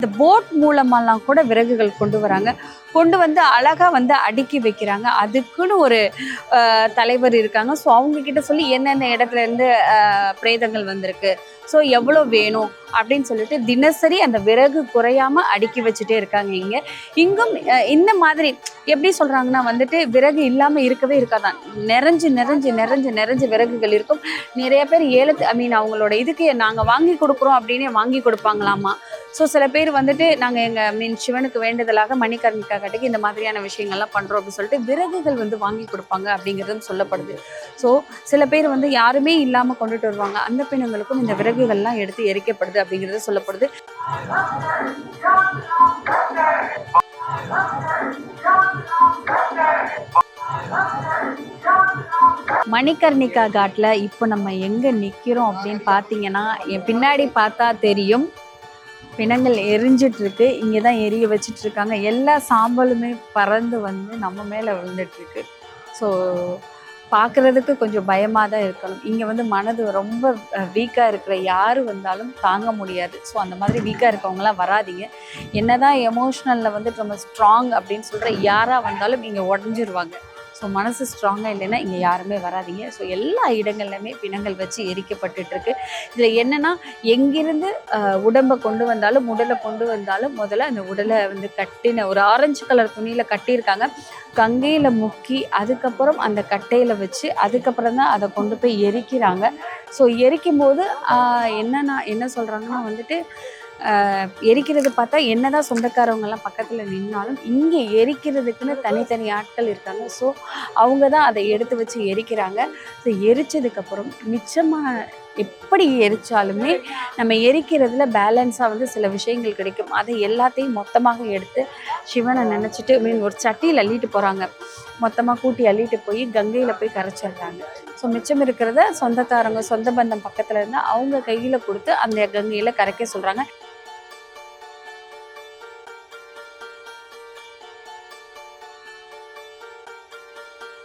இந்த போட் மூலமெல்லாம் கூட விறகுகள் கொண்டு வராங்க. கொண்டு வந்து அழகா வந்து அடுக்கி வைக்கிறாங்க. அதுக்குன்னு ஒரு தலைவர் இருக்காங்க. ஸோ அவங்க கிட்ட சொல்லி என்னென்ன இடத்துல இருந்து பிரேதங்கள் வந்திருக்கு, ஸோ எவ்வளோ வேணும் அப்படின்னு சொல்லிட்டு தினசரி அந்த விறகு குறையாம அடுக்கி வச்சுட்டே இருக்காங்க. இங்கும் இந்த மாதிரி எப்படி சொல்றாங்கன்னா வந்துட்டு விறகு இல்லாம இருக்கவே இருக்காதான். நிறைஞ்சு நிறைஞ்சு நிறைஞ்சு நிறைஞ்சு விறகுகள் இருக்கும். நிறைய பேர் அவங்களோட இதுக்கு நாங்க வாங்கி கொடுக்குறோம் அப்படின்னே வாங்கி கொடுப்பாங்களாமா. ஸோ சில பேர் வந்துட்டு நாங்கள் எங்கள் சிவனுக்கு வேண்டுதலாக மணிகர்ணிகா கட்டுக்கு இந்த மாதிரியான விஷயங்கள்லாம் பண்ணுறோம் அப்படின்னு சொல்லிட்டு விறகுகள் வந்து வாங்கி கொடுப்பாங்க அப்படிங்கிறதும் சொல்லப்படுது. ஸோ சில பேர் வந்து யாருமே இல்லாமல் கொண்டுட்டு வருவாங்க. அந்த பெண்களுக்கும் இந்த விறகுகள்லாம் எடுத்து எரிக்கப்படுது அப்படிங்கிறது சொல்லப்படுது. மணிகர்ணிகா காட்டில் இப்போ நம்ம எங்கே நிற்கிறோம் அப்படின்னு பார்த்தீங்கன்னா, என் பின்னாடி பார்த்தா தெரியும் பிணங்கள் எரிஞ்சிட்டு இருக்கு. இங்கே தான் எரிய வச்சுட்டு இருக்காங்க. எல்லா சாம்பலுமே பறந்து வந்து நம்ம மேலே விழுந்துட்டு இருக்கு. ஸோ பார்க்குறதுக்கு கொஞ்சம் பயமாக தான் இருக்கணும். இங்கே வந்து மனது ரொம்ப வீக்காக இருக்கிற யார் வந்தாலும் தாங்க முடியாது. ஸோ அந்த மாதிரி வீக்காக இருக்கவங்களாம் வராதிங்க. என்னதான் எமோஷ்னலில் வந்து ரொம்ப ஸ்ட்ராங் அப்படின்னு சொல்கிற யாராக வந்தாலும் இங்கே உடஞ்சிருவாங்க. ஸோ மனசு ஸ்ட்ராங்காக இல்லைன்னா இங்கே யாருமே வராதிங்க. ஸோ எல்லா இடங்கள்லையுமே பிணங்கள் வச்சு எரிக்கப்பட்டுருக்கு. இதில் என்னென்னா எங்கிருந்து உடம்பை கொண்டு வந்தாலும் உடலை கொண்டு வந்தாலும் முதல்ல அந்த உடலை வந்து கட்டின ஒரு ஆரஞ்சு கலர் துணியில் கட்டியிருக்காங்க. கங்கையில் முக்கி அதுக்கப்புறம் அந்த கட்டையில் வச்சு அதுக்கப்புறம் தான் அதை கொண்டு போய் எரிக்கிறாங்க. ஸோ எரிக்கும் போது என்ன சொல்கிறாங்கன்னா வந்துட்டு எரிக்கிறது பார்த்தா என்னதான் சொந்தக்காரவங்கெல்லாம் பக்கத்தில் நின்னாலும் இங்கே எரிக்கிறதுக்குன்னு தனித்தனி ஆட்கள் இருக்காங்க. ஸோ அவங்க தான் அதை எடுத்து வச்சு எரிக்கிறாங்க. ஸோ எரிச்சதுக்கப்புறம் மிச்சமாக எப்படி எரித்தாலுமே நம்ம எரிக்கிறதுல பேலன்ஸாக வந்து சில விஷயங்கள் கிடைக்கும். அதை எல்லாத்தையும் மொத்தமாக எடுத்து சிவனை நினச்சிட்டு ஒரு சட்டியில் அள்ளிட்டு போகிறாங்க. மொத்தமாக கூட்டி அள்ளிட்டு போய் கங்கையில் போய் கரைச்சிடுறாங்க. ஸோ மிச்சம் இருக்கிறத சொந்தக்காரங்க சொந்த பந்தம் பக்கத்தில் இருந்தால் அவங்க கையில் கொடுத்து அந்த கங்கையில் கரைக்க சொல்கிறாங்க.